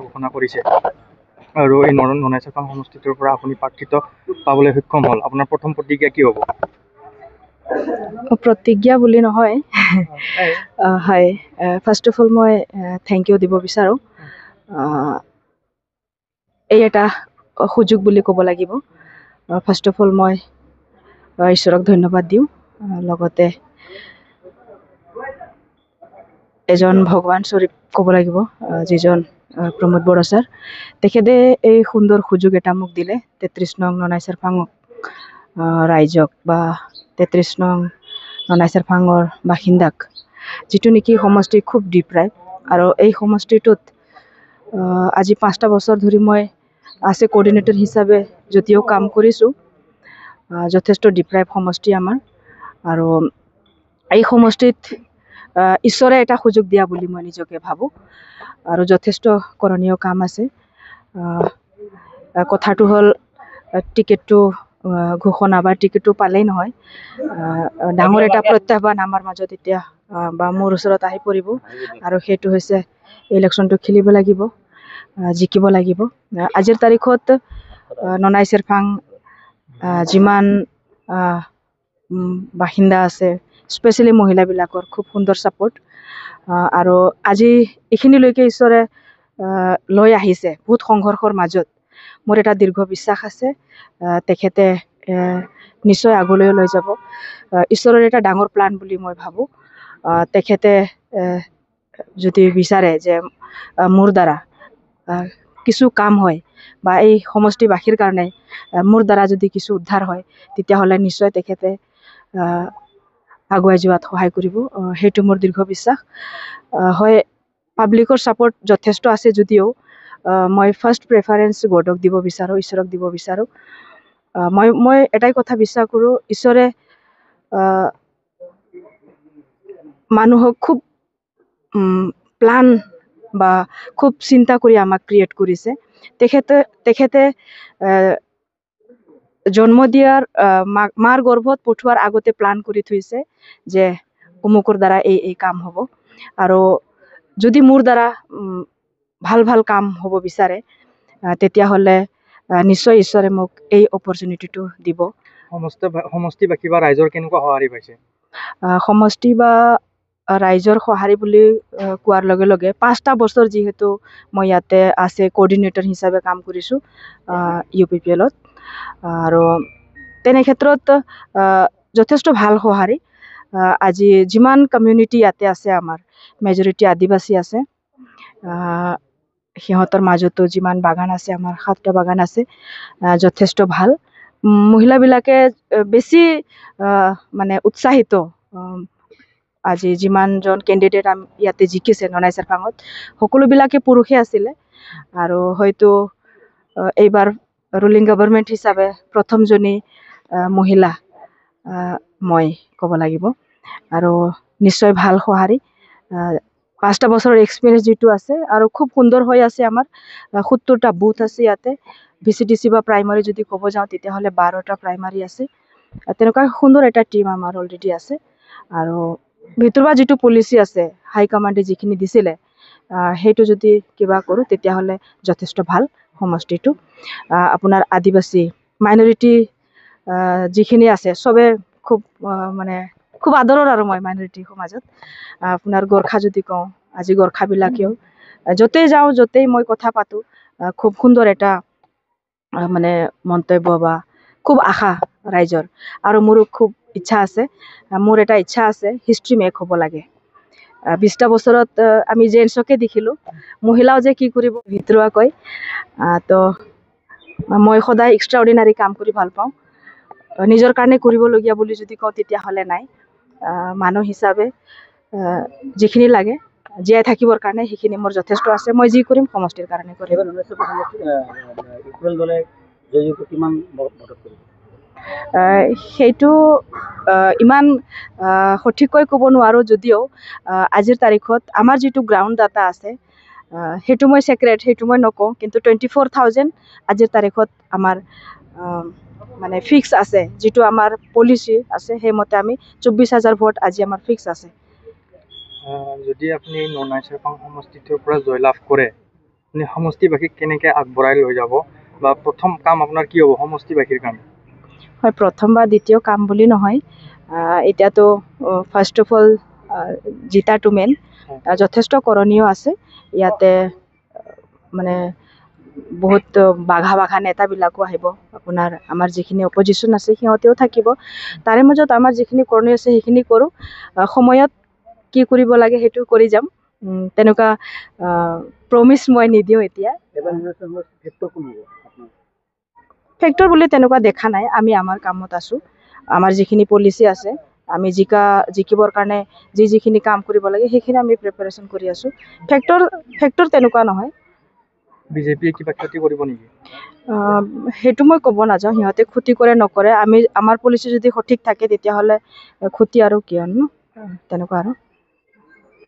ঘোষণা কৰিছে আৰু এই ননাই চেৰপাং সমষ্টিটোৰ পৰা আপুনি প্ৰাৰ্থিত্ব পাবলৈ সক্ষম হ'ল। আপোনাৰ প্ৰথম প্ৰতিক্ৰিয়া কি হ'ব? প্ৰতিজ্ঞা বুলি নহয়, হয়, ফাৰ্ষ্ট অফ অল মই থেংক ইউ দিব বিচাৰোঁ। এই এটা সুযোগ বুলি ক'ব লাগিব। ফাৰ্ষ্ট অফ অল মই ঈশ্বৰক ধন্যবাদ দিওঁ। লগতে এজন ভগৱান স্বৰূপ ক'ব লাগিব, যিজন প্ৰমোদ বড়ো ছাৰ, তেখেতে এই সুন্দৰ সুযোগ এটা মোক দিলে। 33 নং ননাই চেৰপাং ৰাইজক বা 33 নং ননাই চেৰপাঙৰ বাসিন্দাক, যিটো নেকি সমষ্টি খুব ডিপ্ৰাইভ, আৰু এই সমষ্টিটোত আজি 5টা বছৰ ধৰি মই আছে কোঅৰ্ডিনেটৰ হিচাপে যদিও কাম কৰিছোঁ। যথেষ্ট ডিপ্ৰাইভ সমষ্টি আমাৰ, আৰু এই সমষ্টিত ঈশ্বৰে এটা সুযোগ দিয়া বুলি মই নিজকে ভাবোঁ, আৰু যথেষ্ট কৰণীয় কাম আছে। কথাটো হ'ল টিকেটটো ঘোষণা বা টিকেটটো পালেই নহয়, ডাঙৰ এটা প্ৰত্যাহ্বান আমাৰ মাজত এতিয়া বা মোৰ ওচৰত আহি পৰিব, আৰু সেইটো হৈছে ইলেকশ্যনটো খেলিব লাগিব, জিকিব লাগিব। আজিৰ তাৰিখত ননাই চেৰপাং যিমান বাসিন্দা আছে, স্পেচিয়েলি মহিলাবিলাকৰ খুব সুন্দৰ ছাপোৰ্ট, আৰু আজি এইখিনিলৈকে ঈশ্বৰে লৈ আহিছে বহুত সংঘৰ্ষৰ মাজত। মোৰ এটা দীৰ্ঘ বিশ্বাস আছে তেখেতে নিশ্চয় আগলৈ লৈ যাব। ঈশ্বৰৰ এটা ডাঙৰ প্লান বুলি মই ভাবোঁ। তেখেতে যদি বিচাৰে যে মোৰ দ্বাৰা কিছু কাম হয় বা এই সমষ্টিবাসীৰ কাৰণে মোৰ দ্বাৰা যদি কিছু উদ্ধাৰ হয়, তেতিয়াহ'লে নিশ্চয় তেখেতে আগুৱাই যোৱাত সহায় কৰিব। সেইটো মোৰ দীৰ্ঘ বিশ্বাস। হয়, পাব্লিকৰ ছাপোৰ্ট যথেষ্ট আছে যদিও মই ফাৰ্ষ্ট প্ৰেফাৰেঞ্চ গডক দিব বিচাৰোঁ, ঈশ্বৰক দিব বিচাৰোঁ। মই এটাই কথা বিশ্বাস কৰোঁ, ঈশ্বৰে মানুহক খুব প্লান বা খুব চিন্তা কৰি আমাক ক্ৰিয়েট কৰিছে। তেখেতে জন্ম দিয়াৰ মাৰ গৰ্ভত পঠোৱাৰ আগতে প্লান কৰি থৈছে যে অমুকৰ দ্বাৰা এই কাম হ'ব, আৰু যদি মোৰ দ্বাৰা ভাল ভাল কাম হ'ব বিচাৰে, তেতিয়াহ'লে নিশ্চয় ঈশ্বৰে মোক এই অপৰচুনিটিটো দিব। সমষ্টিবাসী বা ৰাইজৰ কেনেকুৱা সঁহাৰি পাইছে? সমষ্টি বা ৰাইজৰ সঁহাৰি বুলি কোৱাৰ লগে লগে 5টা বছৰ যিহেতু মই ইয়াতে আছে কোঅৰ্ডিনেটৰ হিচাপে কাম কৰিছোঁ UPPL-ত, আৰু তেনে ক্ষেত্ৰত যথেষ্ট ভাল সঁহাৰি। আজি যিমান কমিউনিটি ইয়াতে আছে, আমাৰ মেজৰিটি আদিবাসী আছে, সিহঁতৰ মাজতো যিমান বাগান আছে, আমাৰ 7টা বাগান আছে, যথেষ্ট ভাল। মহিলাবিলাকে বেছি মানে উৎসাহিত। আজি যিমানজন কেণ্ডিডেট ইয়াতে জিকিছে ননাই চেৰপাঙত, সকলোবিলাকে পুৰুষে আছিলে, আৰু হয়তো এইবাৰ ৰুলিং গভৰ্ণমেণ্ট হিচাপে প্ৰথমজনী মহিলা মই ক'ব লাগিব, আৰু নিশ্চয় ভাল সঁহাৰি। 5টা বছৰৰ এক্সপিৰিয়েঞ্চ যিটো আছে, আৰু খুব সুন্দৰ হৈ আছে। আমাৰ 70টা বুথ আছে ইয়াতে। VCDC বা প্ৰাইমাৰী যদি ক'ব যাওঁ, তেতিয়াহ'লে 12টা প্ৰাইমাৰী আছে। তেনেকুৱা সুন্দৰ এটা টিম আমাৰ অলৰেডি আছে, আৰু ভিতৰুৱা যিটো পলিচি আছে, হাইকমাণ্ডে যিখিনি দিছিলে, সেইটো যদি কিবা কৰোঁ, তেতিয়াহ'লে যথেষ্ট ভাল সমষ্টিটো। আপোনাৰ আদিবাসী মাইনৰিটি যিখিনি আছে, চবে খুব মানে খুব আদৰৰ, আৰু মই মাইনৰিটি সমাজত আপোনাৰ গোৰ্খা যদি কওঁ, আজি গোৰ্খাবিলাকেও য'তেই যাওঁ, য'তেই মই কথা পাতোঁ, খুব সুন্দৰ এটা মানে মন্তব্য বা খুব আশা ৰাইজৰ, আৰু মোৰো খুব ইচ্ছা আছে। মোৰ এটা ইচ্ছা আছে, হিষ্ট্ৰী মেক হ'ব লাগে। 20টা বছৰত আমি জেন্টছকে দেখিলোঁ, মহিলাও যে কি কৰিব ভিতৰুৱাকৈ। তো মই সদায় এক্সট্ৰা অৰ্ডিনাৰী কাম কৰি ভাল পাওঁ। নিজৰ কাৰণে কৰিবলগীয়া বুলি যদি কওঁ, তেতিয়াহ'লে নাই। মানুহ হিচাপে যিখিনি লাগে জীয়াই থাকিবৰ কাৰণে, সেইখিনি মোৰ যথেষ্ট আছে। মই যি কৰিম সমষ্টিৰ কাৰণে কৰিম। সেইটো ইমান সঠিককৈ ক'ব নোৱাৰোঁ, যদিও আজিৰ তাৰিখত আমাৰ যিটো গ্ৰাউণ্ড ডাটা আছে, সেইটো মই ছেক্ৰেট, সেইটো মই নকওঁ, কিন্তু 24,000 আজিৰ তাৰিখত আমাৰ মানে ফিক্স আছে। যিটো আমাৰ পলিচি আছে, সেইমতে আমি 24,000 ভোট আজি আমাৰ ফিক্স আছে। যদি আপুনি ননাই চেৰপাং সমষ্টিটোৰ পৰা জয়লাভ কৰে, আপুনি সমষ্টিবাসীক কেনেকৈ আগবঢ়াই লৈ যাব, বা প্ৰথম কাম আপোনাৰ কি হ'ব সমষ্টিবাসীৰ কাৰণে? হয়, প্ৰথম বা দ্বিতীয় কাম বুলি নহয়, এতিয়াতো ফাৰ্ষ্ট অফ অল জিতাটো মেইন। যথেষ্ট কৰণীয় আছে ইয়াতে। মানে বহুত বাঘা নেতাবিলাকো আহিব, আপোনাৰ আমাৰ যিখিনি অপজিশ্যন আছে সিহঁতেও থাকিব। তাৰে মাজত আমাৰ যিখিনি কৰণীয় আছে সেইখিনি কৰোঁ। সময়ত কি কৰিব লাগে সেইটো কৰি যাম। তেনেকুৱা প্ৰমিছ মই নিদিওঁ এতিয়া। ফেক্টৰ বুলি তেনেকুৱা দেখা নাই। আমি আমাৰ কামত আছোঁ। আমাৰ যিখিনি পলিচি আছে, আমি জিকিবৰ কাৰণে যিখিনি কাম কৰিব লাগে সেইখিনি আমি প্ৰিপাৰেশ্যন কৰি আছোঁ। ফেক্টৰ তেনেকুৱা নহয়। বিজেপিয়ে কিবা ক্ষতি কৰিব নেকি? সেইটো মই ক'ব নাযাওঁ। সিহঁতে ক্ষতি কৰে নকৰে, আমাৰ পলিচি যদি সঠিক থাকে তেতিয়াহ'লে ক্ষতি আৰু কিয়নো তেনেকুৱা আৰু।